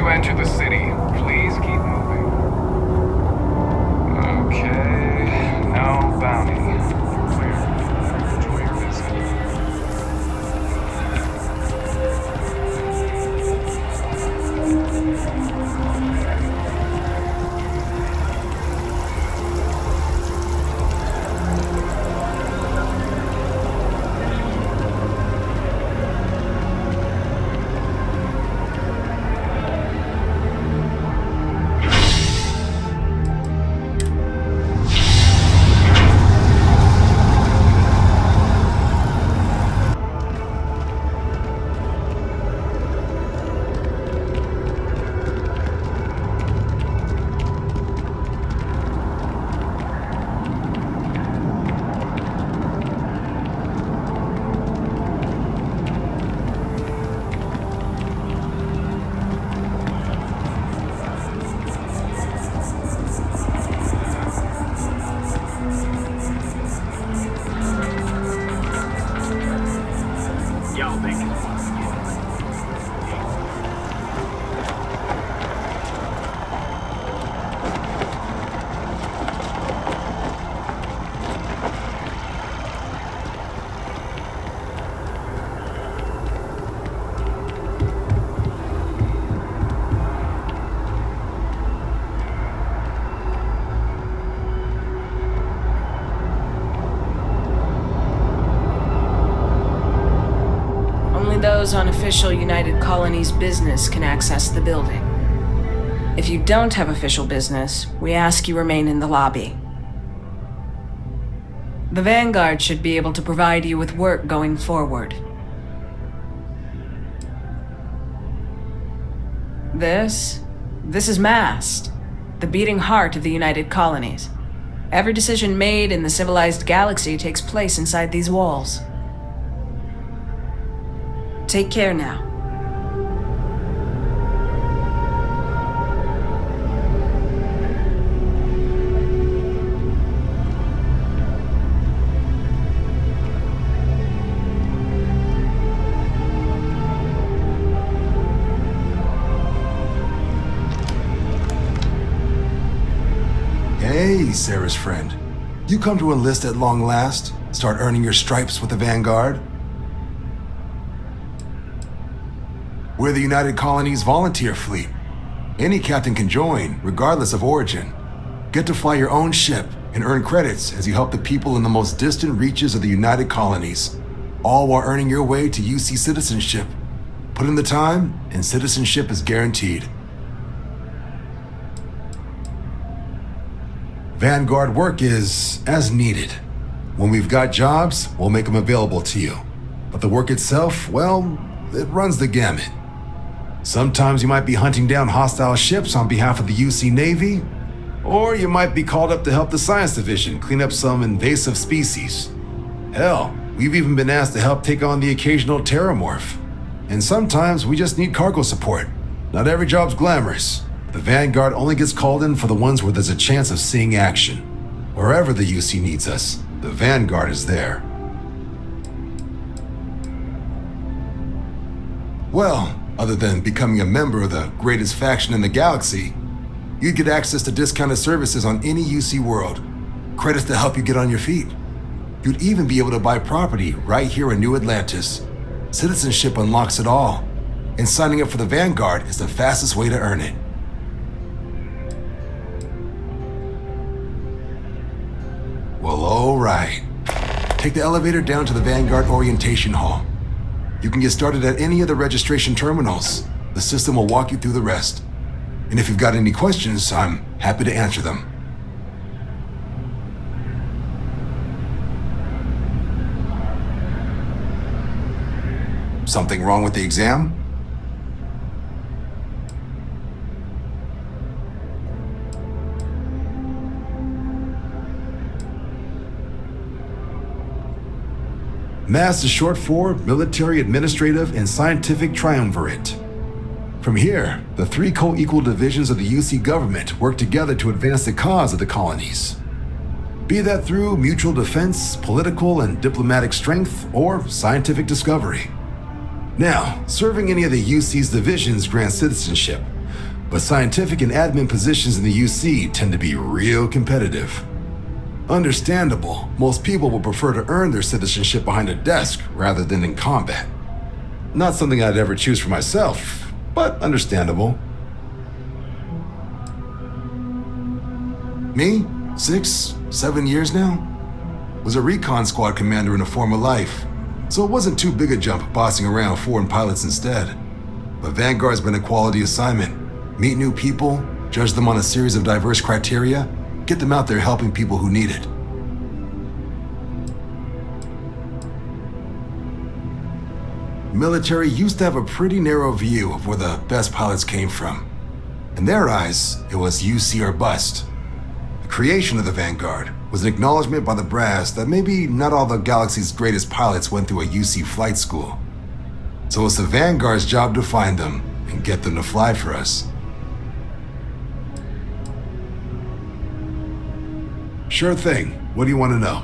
to enter the city. Please keep moving. Okay, no bounty. Clear. Enjoy your visit. Those on official United Colonies business can access the building. If you don't have official business, we ask you remain in the lobby. The Vanguard should be able to provide you with work going forward. This is Mast, the beating heart of the United Colonies. Every decision made in the civilized galaxy takes place inside these walls. Take care now. Hey, Sarah's friend. You come to enlist at long last? Start earning your stripes with the Vanguard? We're the United Colonies volunteer fleet. Any captain can join, regardless of origin. Get to fly your own ship and earn credits as you help the people in the most distant reaches of the United Colonies, all while earning your way to UC citizenship. Put in the time, and citizenship is guaranteed. Vanguard work is as needed. When we've got jobs, we'll make them available to you. But the work itself, well, it runs the gamut. Sometimes you might be hunting down hostile ships on behalf of the UC Navy, or you might be called up to help the Science Division clean up some invasive species. Hell, we've even been asked to help take on the occasional terramorph. And sometimes we just need cargo support. Not every job's glamorous. The Vanguard only gets called in for the ones where there's a chance of seeing action. Wherever the UC needs us, the Vanguard is there. Well, other than becoming a member of the greatest faction in the galaxy, you'd get access to discounted services on any UC world, credits to help you get on your feet. You'd even be able to buy property right here in New Atlantis. Citizenship unlocks it all, and signing up for the Vanguard is the fastest way to earn it. Well, all right. Take the elevator down to the Vanguard Orientation Hall. You can get started at any of the registration terminals. The system will walk you through the rest. And if you've got any questions, I'm happy to answer them. Something wrong with the exam? MAST is short for Military, Administrative, and Scientific Triumvirate. From here, the three co-equal divisions of the UC government work together to advance the cause of the colonies. Be that through mutual defense, political and diplomatic strength, or scientific discovery. Now, serving any of the UC's divisions grants citizenship, But scientific and admin positions in the UC tend to be real competitive. Understandable, most people will prefer to earn their citizenship behind a desk rather than in combat. Not something I'd ever choose for myself, but understandable. Me, 6, 7 years now? Was a recon squad commander in a former life, so it wasn't too big a jump bossing around foreign pilots instead. But Vanguard's been a quality assignment. Meet new people, judge them on a series of diverse criteria, get them out there helping people who need it. Military used to have a pretty narrow view of where the best pilots came from. In their eyes, it was UC or bust. The creation of the Vanguard was an acknowledgement by the brass that maybe not all the galaxy's greatest pilots went through a UC flight school. So it's the Vanguard's job to find them and get them to fly for us. Sure thing. What do you want to know?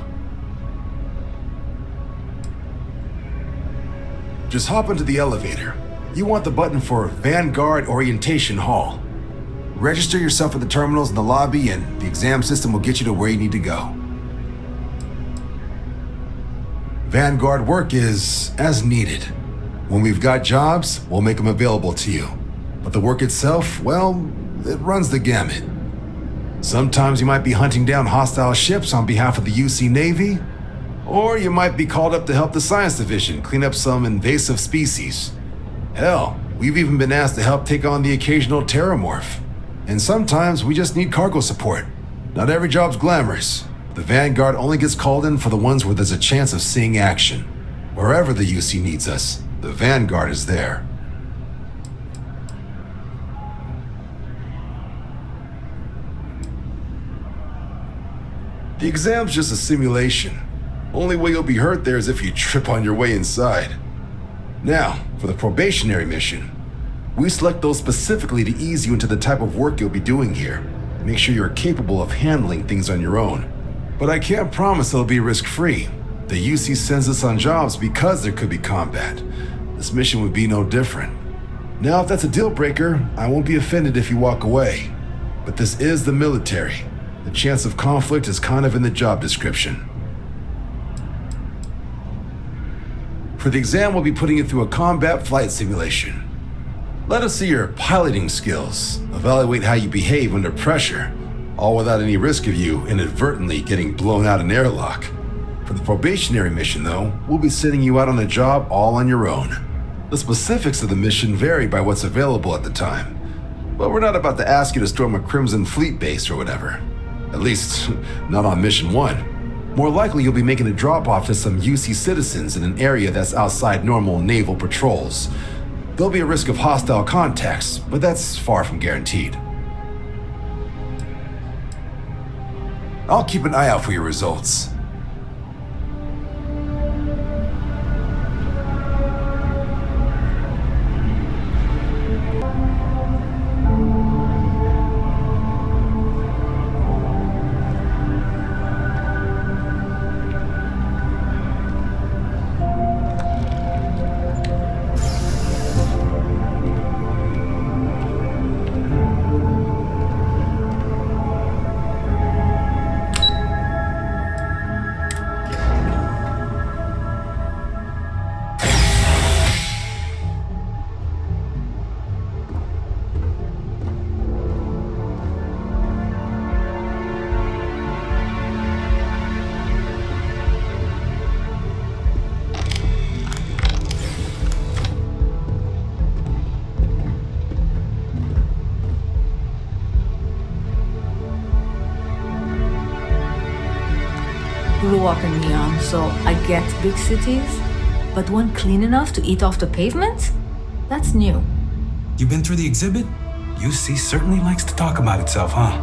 Just hop into the elevator. You want the button for Vanguard Orientation Hall. Register yourself at the terminals in the lobby and the exam system will get you to where you need to go. Vanguard work is as needed. When we've got jobs, we'll make them available to you. But the work itself, well, it runs the gamut. Sometimes you might be hunting down hostile ships on behalf of the UC Navy, or you might be called up to help the Science Division clean up some invasive species. Hell, we've even been asked to help take on the occasional terramorph. And sometimes we just need cargo support. Not every job's glamorous. The Vanguard only gets called in for the ones where there's a chance of seeing action. Wherever the UC needs us, the Vanguard is there. The exam's just a simulation. Only way you'll be hurt there is if you trip on your way inside. Now, for the probationary mission. We select those specifically to ease you into the type of work you'll be doing here. Make sure you're capable of handling things on your own. But I can't promise it'll be risk-free. The UC sends us on jobs because there could be combat. This mission would be no different. Now, if that's a deal breaker, I won't be offended if you walk away. But this is the military. The chance of conflict is kind of in the job description. For the exam, we'll be putting you through a combat flight simulation. Let us see your piloting skills, evaluate how you behave under pressure, all without any risk of you inadvertently getting blown out an airlock. For the probationary mission, though, we'll be sending you out on a job all on your own. The specifics of the mission vary by what's available at the time, but we're not about to ask you to storm a Crimson Fleet base or whatever. At least, not on Mission 1. More likely, you'll be making a drop-off to some UC citizens in an area that's outside normal naval patrols. There'll be a risk of hostile contacts, but that's far from guaranteed. I'll keep an eye out for your results. Grew up in Neon, so I get big cities, but one clean enough to eat off the pavement? That's new. You been through the exhibit? UC certainly likes to talk about itself, huh?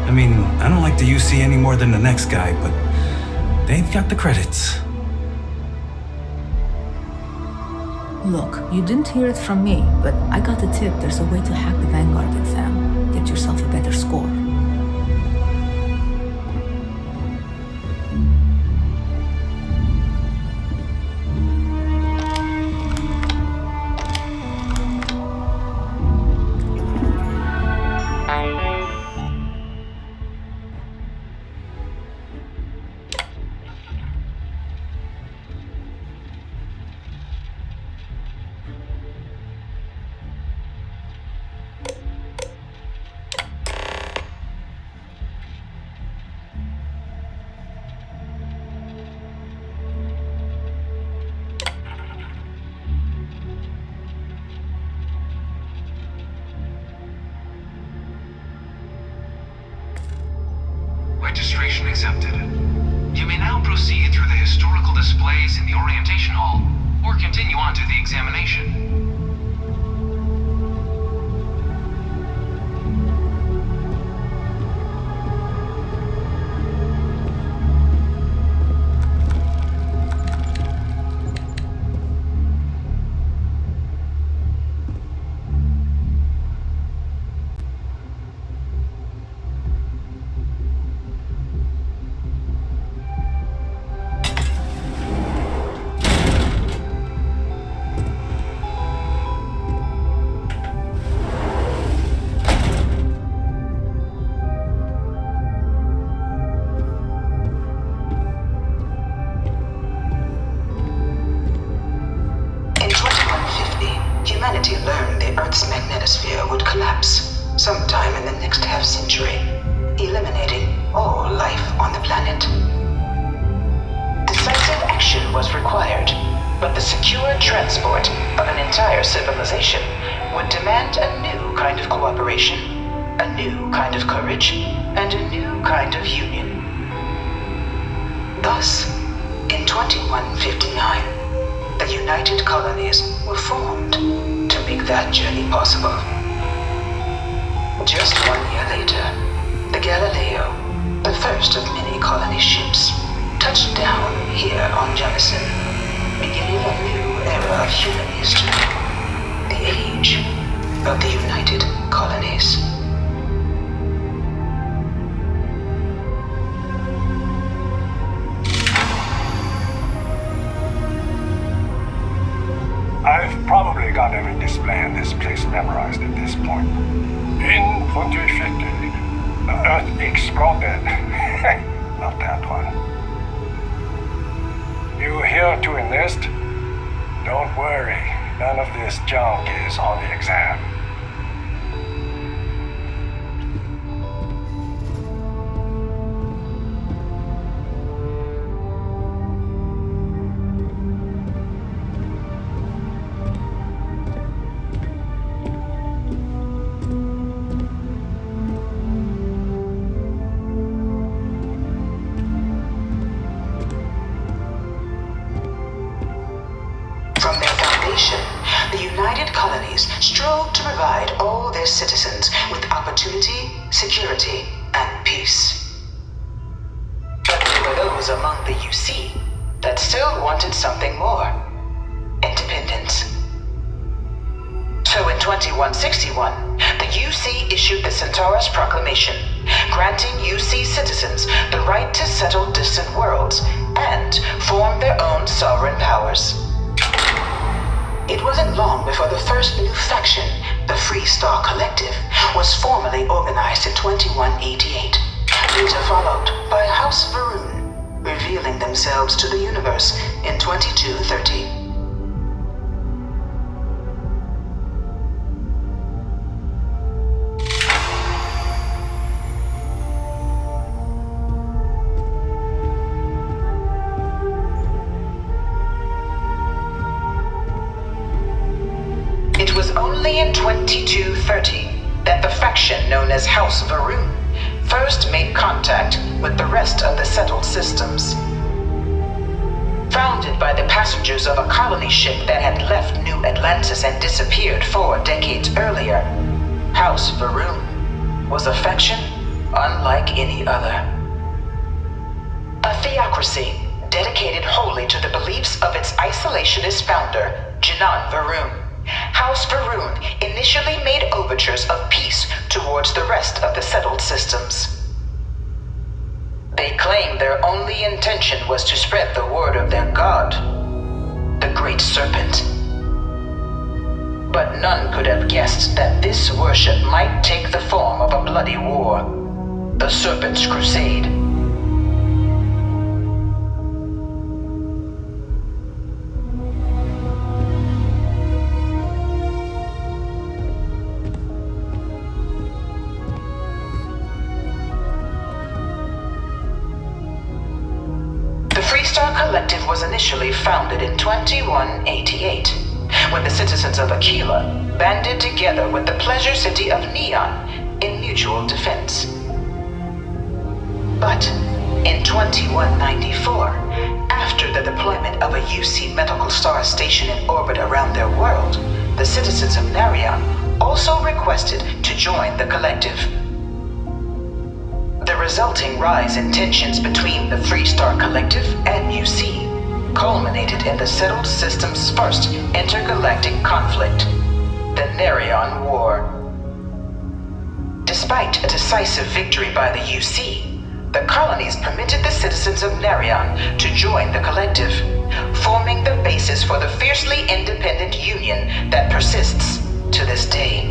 I mean, I don't like the UC any more than the next guy, but they've got the credits. Look, you didn't hear it from me, but I got a tip there's a way to hack the Vanguard exam. Get yourself a better score. accepted. You may now proceed through the historical displays in the orientation hall, or continue on to the examination. Humanity learned the Earth's magnetosphere would collapse sometime in the next half-century, eliminating all life on the planet. Decisive action was required, but the secure transport of an entire civilization would demand a new kind of cooperation, a new kind of courage, and a new kind of union. Thus, in 2159, the United Colonies were formed to make that journey possible. Just 1 year later, the Galileo, the first of many colony ships, touched down here on Jemison, beginning a new era of human history, the age of the United Colonies. I've probably got every display in this place memorized at this point. In 2050, the Earth exploded. Not that one. You here to enlist? Don't worry, none of this junk is on the exam. The United Colonies strove to provide all their citizens with opportunity, security, and peace. But there were those among the UC that still wanted something more: independence. So in 2161, the UC issued the Centaurus Proclamation, granting UC citizens the right to settle distant worlds and form their own sovereign powers. It wasn't long before the first new faction, the Free Star Collective, was formally organized in 2188, later followed by House Varun, revealing themselves to the universe in 2230. It was only in 2230 that the faction known as House Varun first made contact with the rest of the settled systems. Founded by the passengers of a colony ship that had left New Atlantis and disappeared 4 decades earlier, House Varun was a faction unlike any other. A theocracy dedicated wholly to the beliefs of its isolationist founder, Janan Varun. House Varun initially made overtures of peace towards the rest of the settled systems. They claimed their only intention was to spread the word of their god, the Great Serpent. But none could have guessed that this worship might take the form of a bloody war, the Serpent's Crusade. Freestar Collective was initially founded in 2188, when the citizens of Aquila banded together with the pleasure city of Neon in mutual defense. But In 2194, after the deployment of a UC medical star station in orbit around their world, the citizens of Narion also requested to join the collective. The resulting rise in tensions between the Freestar Collective and UC culminated in the settled system's first intergalactic conflict, the Narion War. Despite a decisive victory by the UC, the colonies permitted the citizens of Narion to join the collective, forming the basis for the fiercely independent union that persists to this day.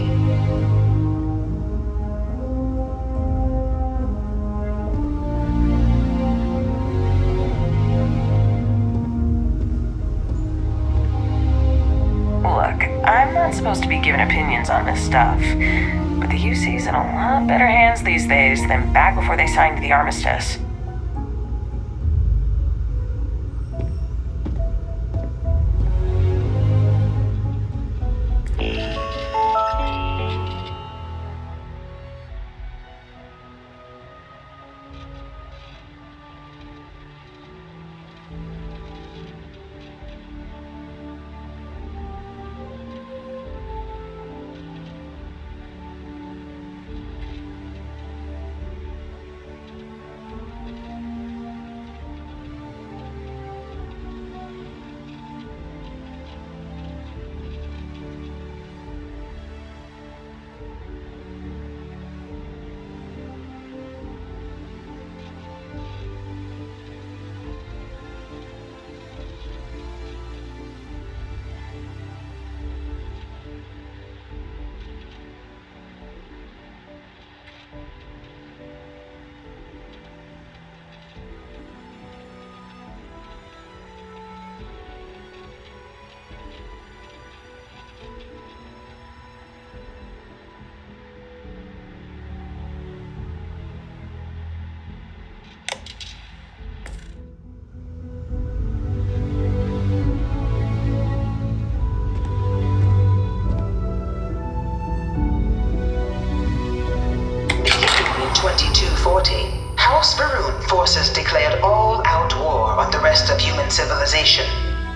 Look, I'm not supposed to be giving opinions on this stuff, but the UC's in a lot better hands these days than back before they signed the armistice. House Varun forces declared all-out war on the rest of human civilization,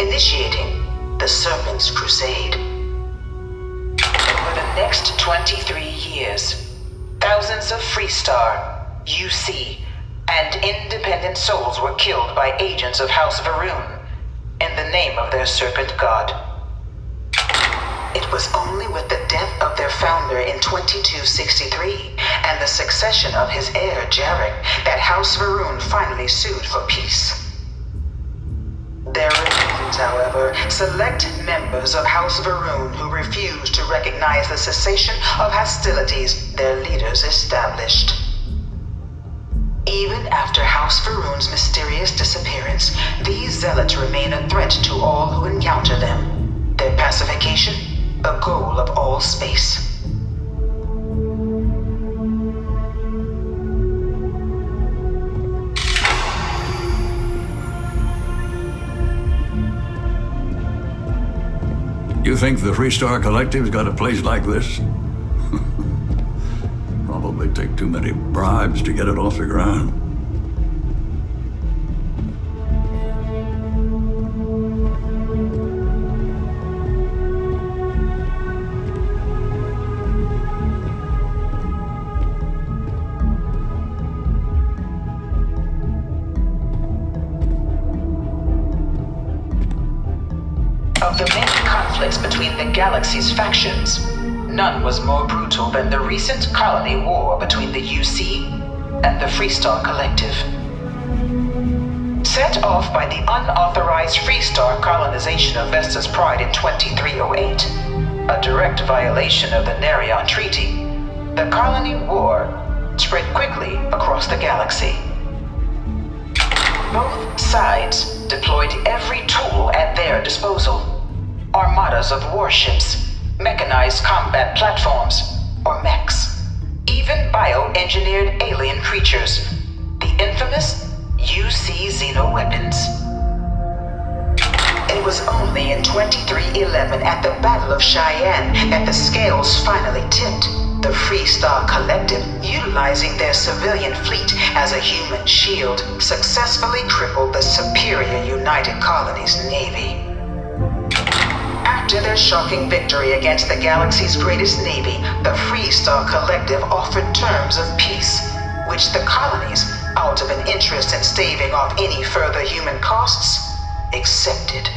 initiating the Serpent's Crusade. Over the next 23 years, thousands of Freestar, UC, and independent souls were killed by agents of House Varun in the name of their serpent god. It was only with the death of their founder in 2263 and the succession of his heir, Jarek, that House Varun finally sued for peace. There remains, however, select members of House Varun who refuse to recognize the cessation of hostilities their leaders established. Even after House Varun's mysterious disappearance, these zealots remain a threat to all who encounter them. Their pacification, a goal of all space. You think the Freestar Collective's got a place like this? Probably take too many bribes to get it off the ground. Of the many conflicts between the galaxy's factions, none was more brutal than the recent colony war between the UC and the Freestar Collective. Set off by the unauthorized Freestar colonization of Vesta's Pride in 2308, a direct violation of the Narion Treaty, the colony war spread quickly across the galaxy. Both sides deployed every tool at their disposal. Armadas of warships, mechanized combat platforms, or mechs, even bioengineered alien creatures, the infamous UC xeno-weapons. It was only in 2311 at the Battle of Cheyenne that the scales finally tipped, the Freestar Collective, utilizing their civilian fleet as a human shield, successfully crippled the superior United Colonies Navy. After their shocking victory against the galaxy's greatest navy, the Freestar Collective offered terms of peace, which the colonies, out of an interest in staving off any further human costs, accepted.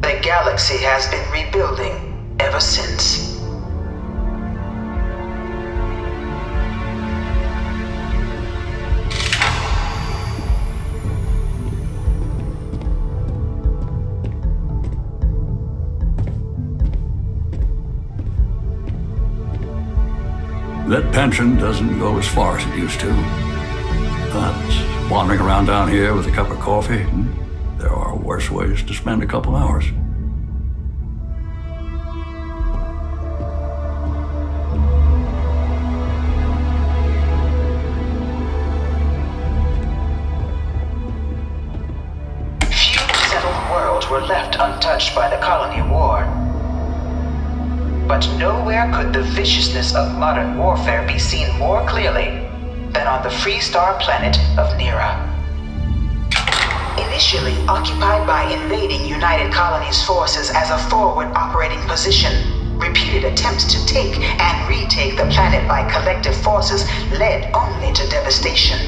The galaxy has been rebuilding ever since. That pension doesn't go as far as it used to. But wandering around down here with a cup of coffee, there are worse ways to spend a couple hours. Few settled worlds were left untouched by the colony war. But nowhere could the viciousness of modern warfare be seen more clearly than on the Freestar planet of Nira. Initially occupied by invading United Colonies forces as a forward operating position, repeated attempts to take and retake the planet by collective forces led only to devastation.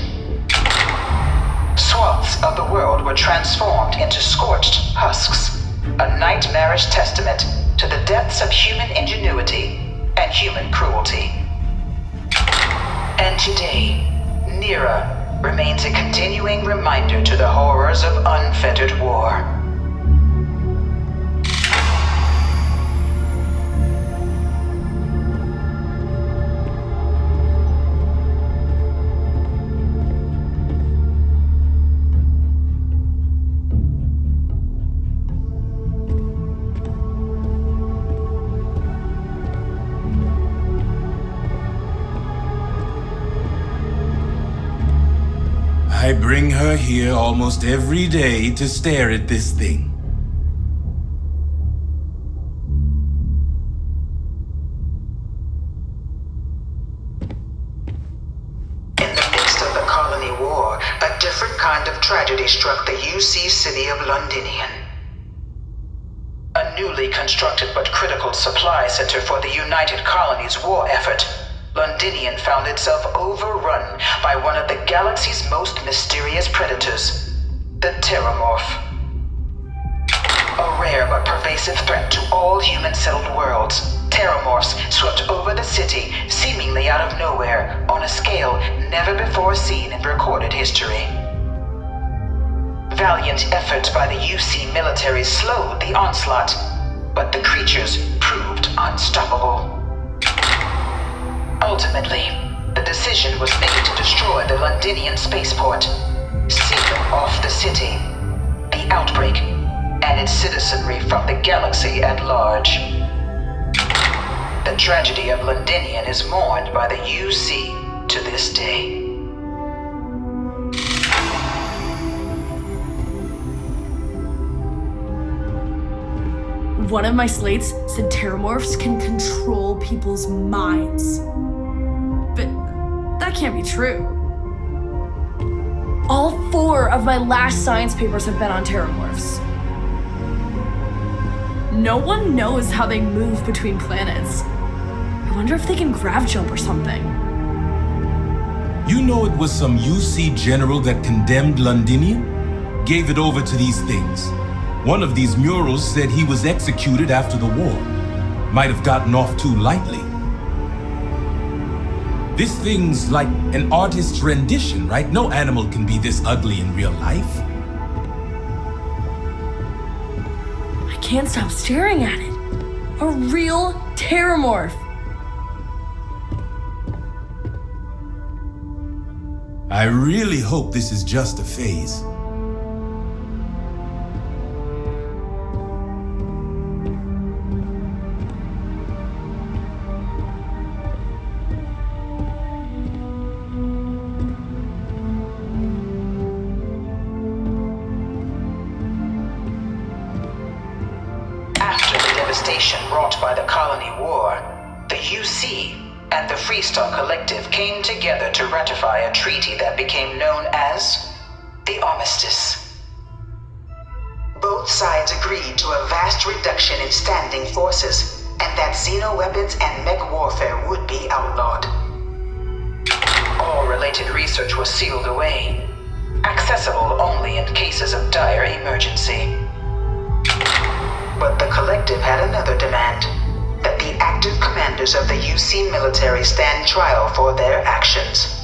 Swaths of the world were transformed into scorched husks, a nightmarish testament to the depths of human ingenuity and human cruelty. And today, Nira remains a continuing reminder to the horrors of unfettered war. I bring her here almost every day to stare at this thing. In the midst of the colony war, a different kind of tragedy struck the UC city of Londinian. A newly constructed but critical supply center for the United Colonies war effort, Londinian found itself overrun by one of the galaxy's most mysterious predators, the Terramorph. A rare but pervasive threat to all human-settled worlds, Terramorphs swept over the city, seemingly out of nowhere, on a scale never before seen in recorded history. Valiant efforts by the UC military slowed the onslaught, but the creatures proved unstoppable. Ultimately, the decision was made to destroy the Londinian spaceport, sealing off the city, the outbreak, and its citizenry from the galaxy at large. The tragedy of Londinian is mourned by the UC to this day. One of my slates said Terramorphs can control people's minds. But that can't be true. All 4 of my last science papers have been on Terramorphs. No one knows how they move between planets. I wonder if they can grav jump or something. You know it was some UC general that condemned Londinian? Gave it over to these things. One of these murals said he was executed after the war. Might have gotten off too lightly. This thing's like an artist's rendition, right? No animal can be this ugly in real life. I can't stop staring at it. A real Terramorph. I really hope this is just a phase. After the devastation wrought by the colony war, The UC and the Freestar Collective came together to ratify a treaty that became known as the Armistice. Both sides agreed to a vast reduction in standing forces, and that xeno-weapons and mech warfare would be outlawed. All related research was sealed away, accessible only in cases of dire emergency. But the Collective had another demand, that the active commanders of the UC military stand trial for their actions.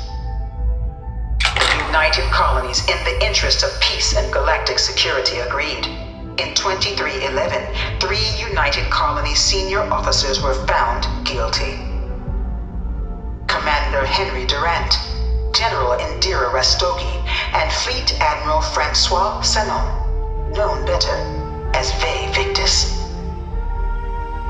The United Colonies, in the interest of peace and galactic security, agreed. In 2311, 3 United Colonies senior officers were found guilty. Commander Henry Durant, General Indira Rastogi, and Fleet Admiral Francois Sanon, known better as Ve Victus.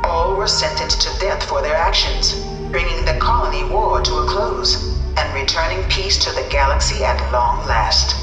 All were sentenced to death for their actions, bringing the colony war to a close and returning peace to the galaxy at long last.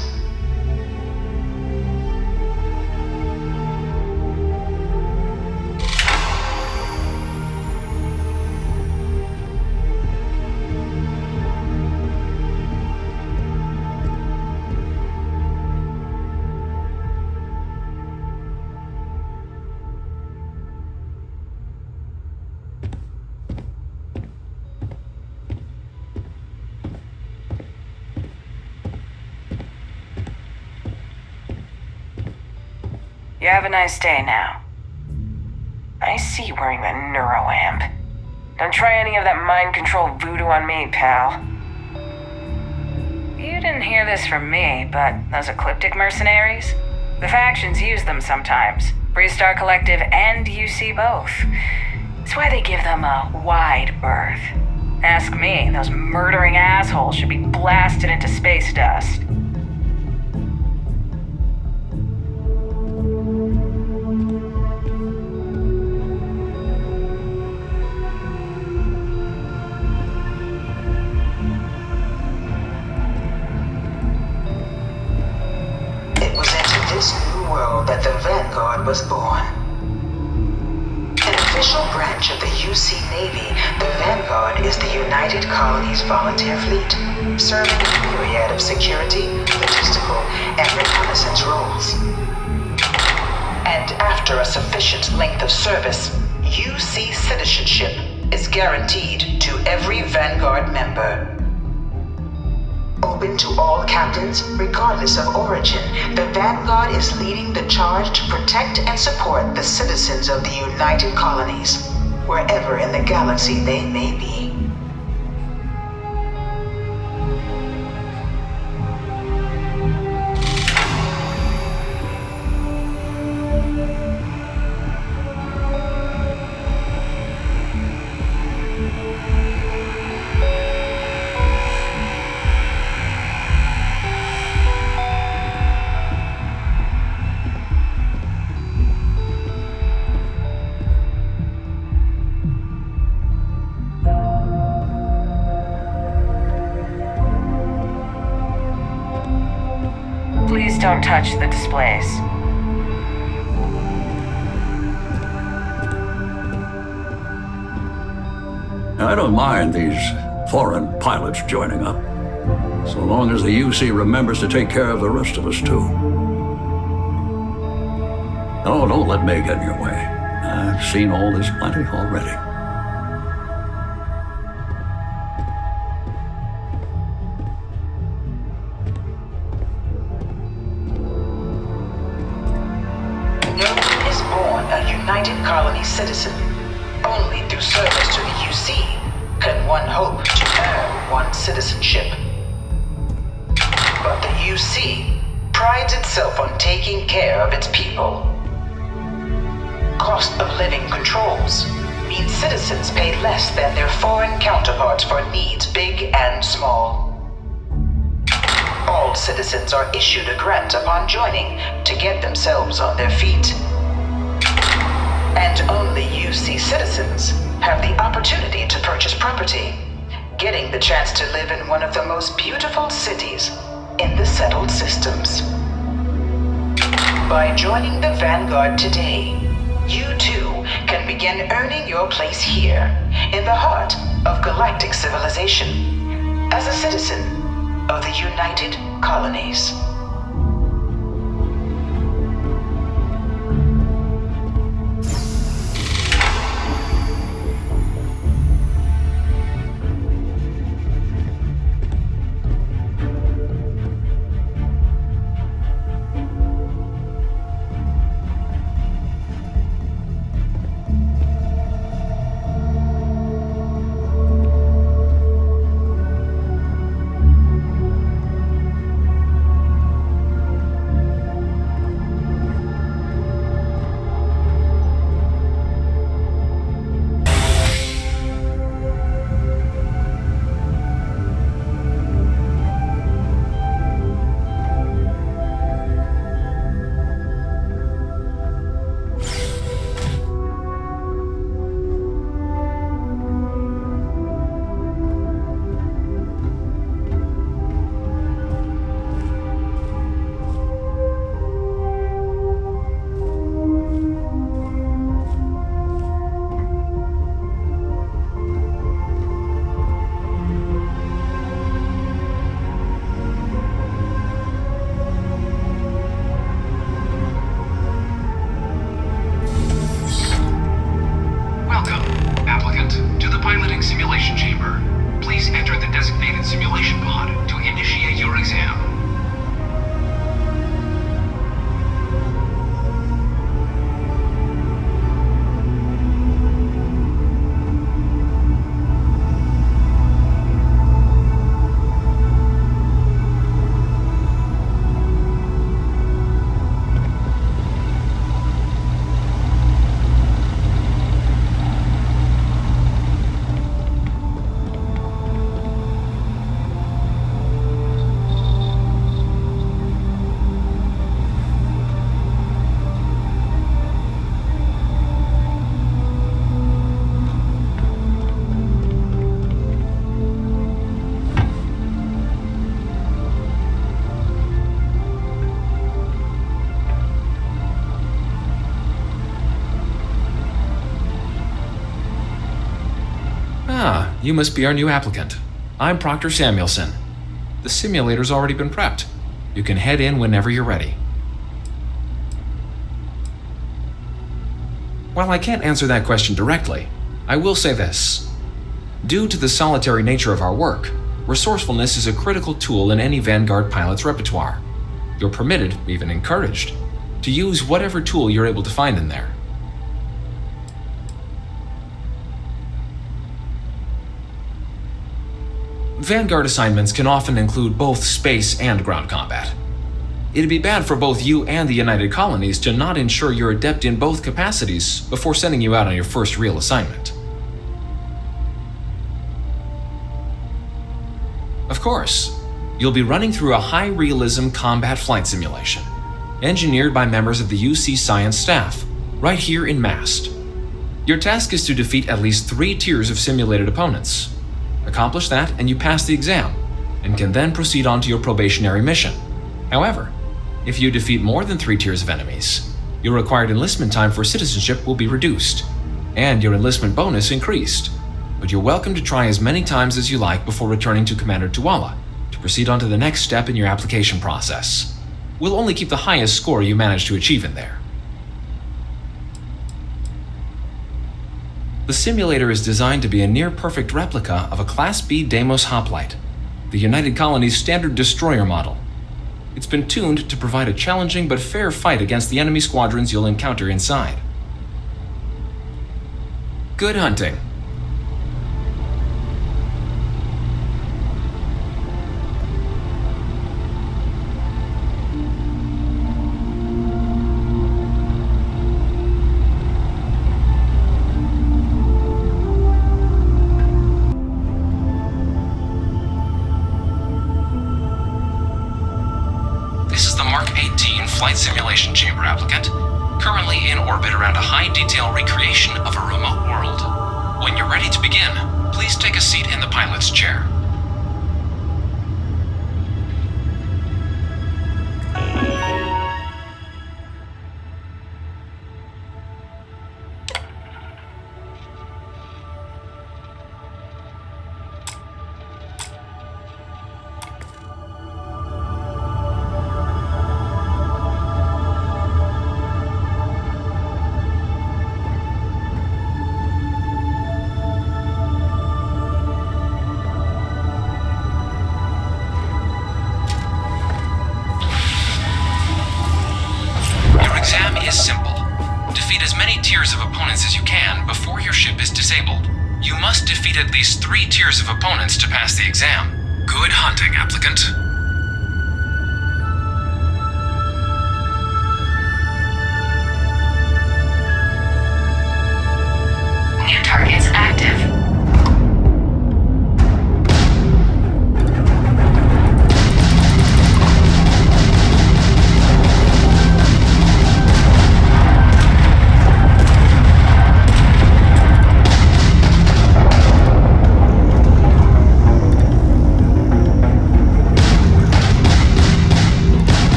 You have a nice day now. I see you wearing that neuroamp. Don't try any of that mind control voodoo on me, pal. You didn't hear this from me, but those ecliptic mercenaries? The factions use them sometimes. Freestar Collective and UC both. That's why they give them a wide berth. Ask me, those murdering assholes should be blasted into space dust. That the Vanguard was born. An official branch of the UC Navy, the Vanguard is the United Colonies Volunteer Fleet, serving a myriad of security, logistical, and reconnaissance roles. And after a sufficient length of service, UC citizenship is guaranteed to every Vanguard member. Open to all captains, regardless of origin, the Vanguard is leading the charge to protect and support the citizens of the United Colonies, wherever in the galaxy they may be. Please don't touch the displays. I don't mind these foreign pilots joining up, so long as the UC remembers to take care of the rest of us, too. Oh, don't let me get in your way. I've seen all this plenty already. Citizen. Only through service to the UC can one hope to earn one's citizenship. But the UC prides itself on taking care of its people. Cost of living controls mean citizens pay less than their foreign counterparts for needs big and small. All citizens are issued a grant upon joining to get themselves on their feet. And only UC citizens have the opportunity to purchase property, getting the chance to live in one of the most beautiful cities in the settled systems. By joining the Vanguard today, you too can begin earning your place here in the heart of galactic civilization, as a citizen of the United Colonies. You must be our new applicant. I'm Proctor Samuelson. The simulator's already been prepped. You can head in whenever you're ready. While I can't answer that question directly, I will say this. Due to the solitary nature of our work, resourcefulness is a critical tool in any Vanguard pilot's repertoire. You're permitted, even encouraged, to use whatever tool you're able to find in there. Vanguard assignments can often include both space and ground combat. It'd be bad for both you and the United Colonies to not ensure you're adept in both capacities before sending you out on your first real assignment. Of course, you'll be running through a high-realism combat flight simulation, engineered by members of the UC science staff, right here in MAST. Your task is to defeat at least 3 tiers of simulated opponents. Accomplish that and you pass the exam, and can then proceed on to your probationary mission. However, if you defeat more than 3 tiers of enemies, your required enlistment time for citizenship will be reduced, and your enlistment bonus increased. But you're welcome to try as many times as you like before returning to Commander Tuala to proceed on to the next step in your application process. We'll only keep the highest score you manage to achieve in there. The simulator is designed to be a near-perfect replica of a Class B Deimos hoplite, the United Colony's standard destroyer model. It's been tuned to provide a challenging but fair fight against the enemy squadrons you'll encounter inside. Good hunting. Flight simulation chamber applicant, currently in orbit around a high-detail recreation of a remote world. When you're ready to begin, please take a seat in the pilot's chair. disabled. You must defeat at least 3 tiers of opponents to pass the exam. Good hunting, applicant. New targets active.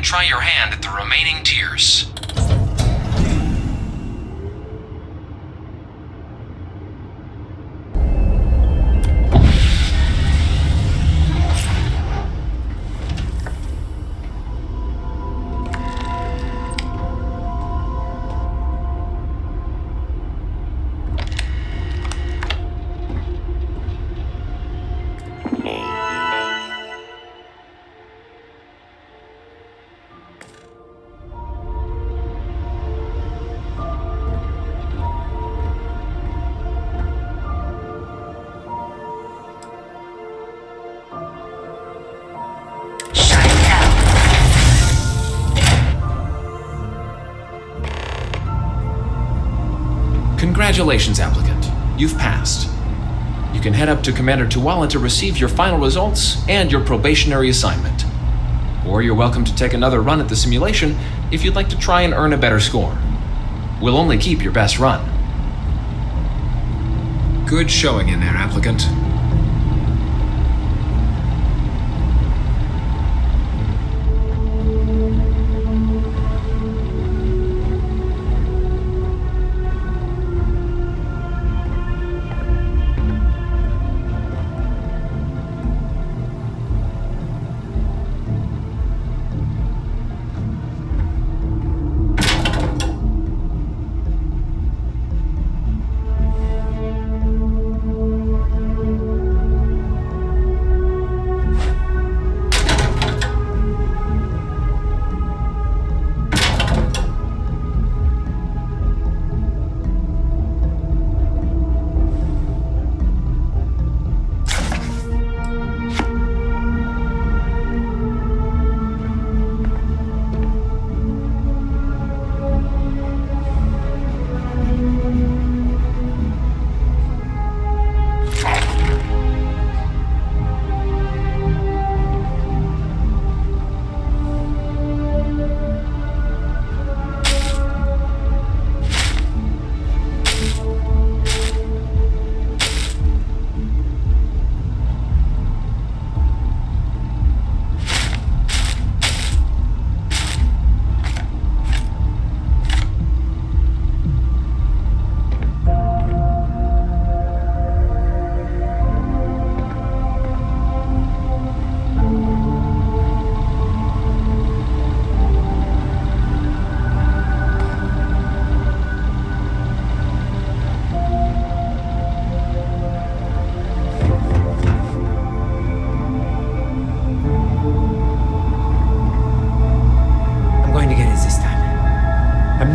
Try your hand at the remaining tiers. Congratulations, applicant. You've passed. You can head up to Commander Tuwala to receive your final results and your probationary assignment. or you're welcome to take another run at the simulation if you'd like to try and earn a better score. We'll only keep your best run. Good showing in there, applicant.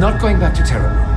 Not going back to Terra Room.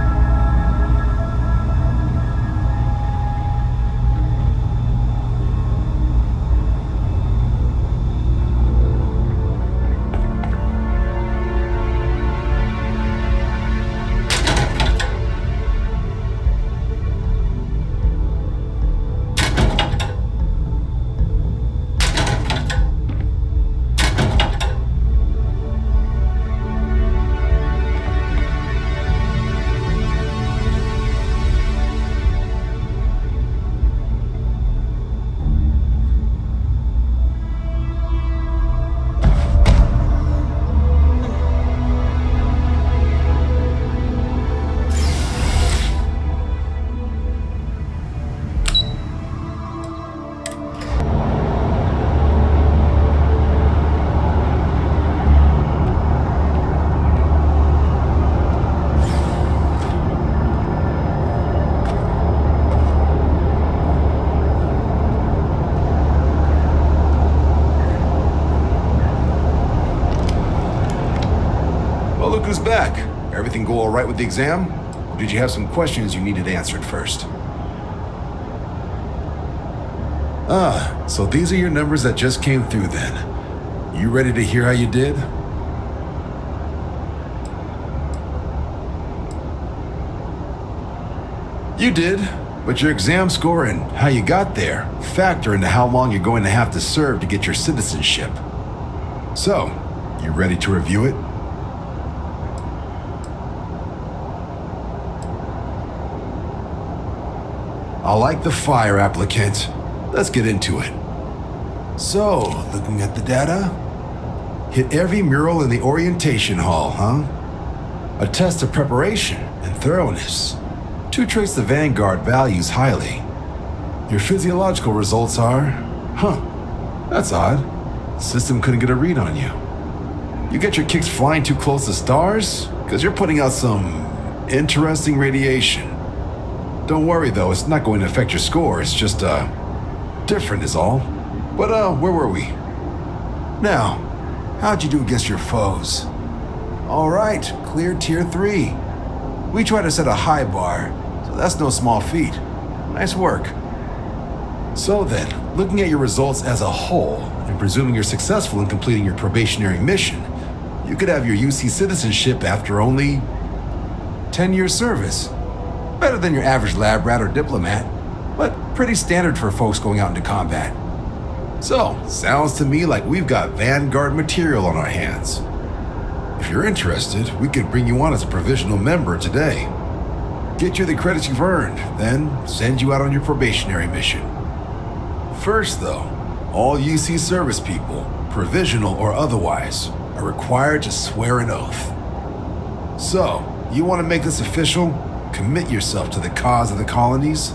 Who's back? Everything go all right with the exam? Or did you have some questions you needed answered first? So these are your numbers that just came through then. You ready to hear how you did? You did, but your exam score and how you got there factor into how long you're going to have to serve to get your citizenship. So, you ready to review it? I like the fire, applicant. Let's get into it. So, looking at the data, hit every mural in the orientation hall, huh? A test of preparation and thoroughness. 2 traits the Vanguard values highly. Your physiological results are, that's odd. The system couldn't get a read on you. You get your kicks flying too close to stars? Because you're putting out some interesting radiation. Don't worry though, it's not going to affect your score, it's just, different is all. But, where were we? Now, how'd you do against your foes? All right, clear tier 3. We try to set a high bar, so that's no small feat. Nice work. So then, looking at your results as a whole, and presuming you're successful in completing your probationary mission, you could have your UC citizenship after only 10 years service. Better than your average lab rat or diplomat, but pretty standard for folks going out into combat. So, sounds to me like we've got Vanguard material on our hands. If you're interested, we could bring you on as a provisional member today. Get you the credits you've earned, then send you out on your probationary mission. First, though, all UC service people, provisional or otherwise, are required to swear an oath. So, you want to make this official? Commit yourself to the cause of the colonies?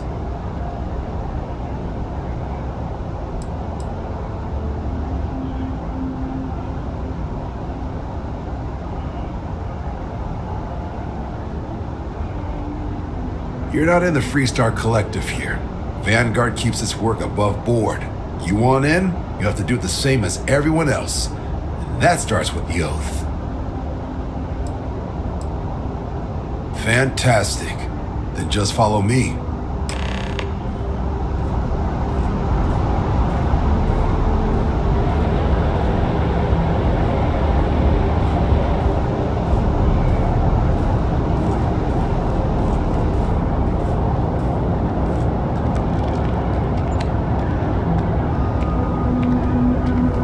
You're not in the Freestar Collective here. Vanguard keeps its work above board. You want in, you have to do the same as everyone else. And that starts with the oath. Fantastic. Then just follow me.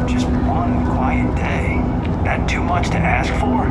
Just one quiet day. That too much to ask for?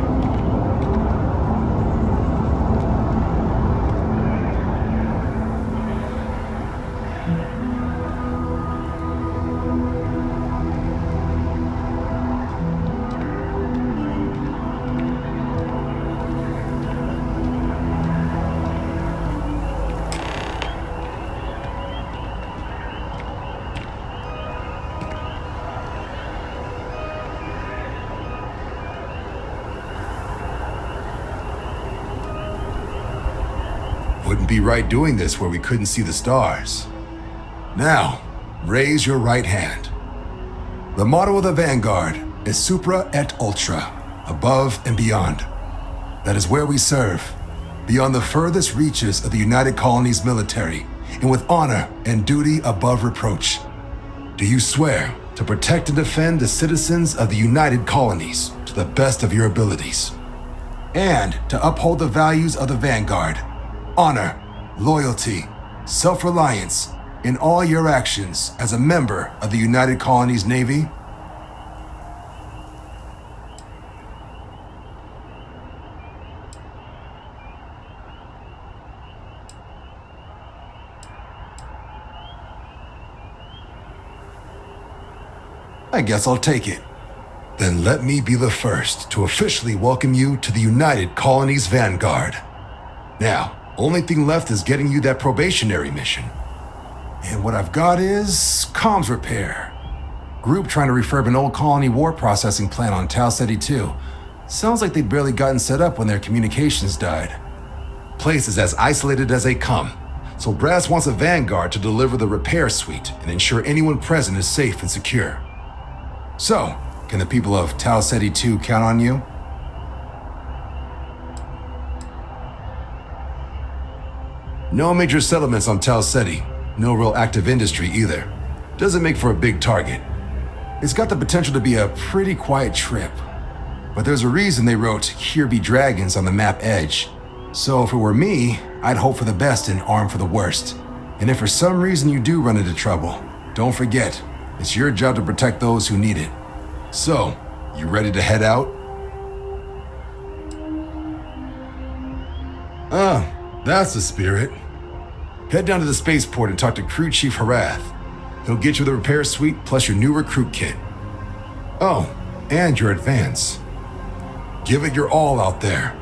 Wouldn't be right doing this where we couldn't see the stars. Now, raise your right hand. The motto of the Vanguard is Supra et Ultra, above and beyond. That is where we serve, beyond the furthest reaches of the United Colonies military, and with honor and duty above reproach. Do you swear to protect and defend the citizens of the United Colonies to the best of your abilities, and to uphold the values of the Vanguard? Honor, loyalty, self-reliance in all your actions as a member of the United Colonies Navy? I guess I'll take it. Then let me be the first to officially welcome you to the United Colonies Vanguard. Now, only thing left is getting you that probationary mission. And what I've got is comms repair. Group trying to refurb an old colony war processing plant on Tau Ceti 2. Sounds like they'd barely gotten set up when their communications died. Place is as isolated as they come, so Brass wants a Vanguard to deliver the repair suite and ensure anyone present is safe and secure. So, can the people of Tau Ceti 2 count on you? No major settlements on Tau Ceti. No real active industry either. Doesn't make for a big target. It's got the potential to be a pretty quiet trip. But there's a reason they wrote "Here be dragons" on the map edge. So if it were me, I'd hope for the best and arm for the worst. And if for some reason you do run into trouble, don't forget, it's your job to protect those who need it. So, you ready to head out? That's the spirit. Head down to the spaceport and talk to Crew Chief Harath. He'll get you the repair suite plus your new recruit kit. Oh, and your advance. Give it your all out there.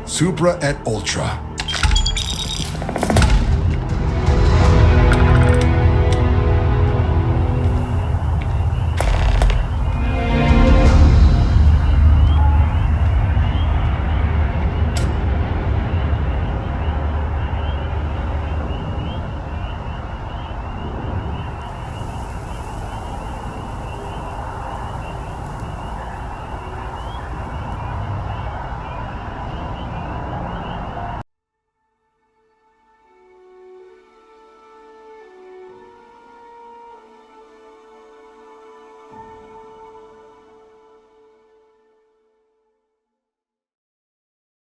Supra et Ultra.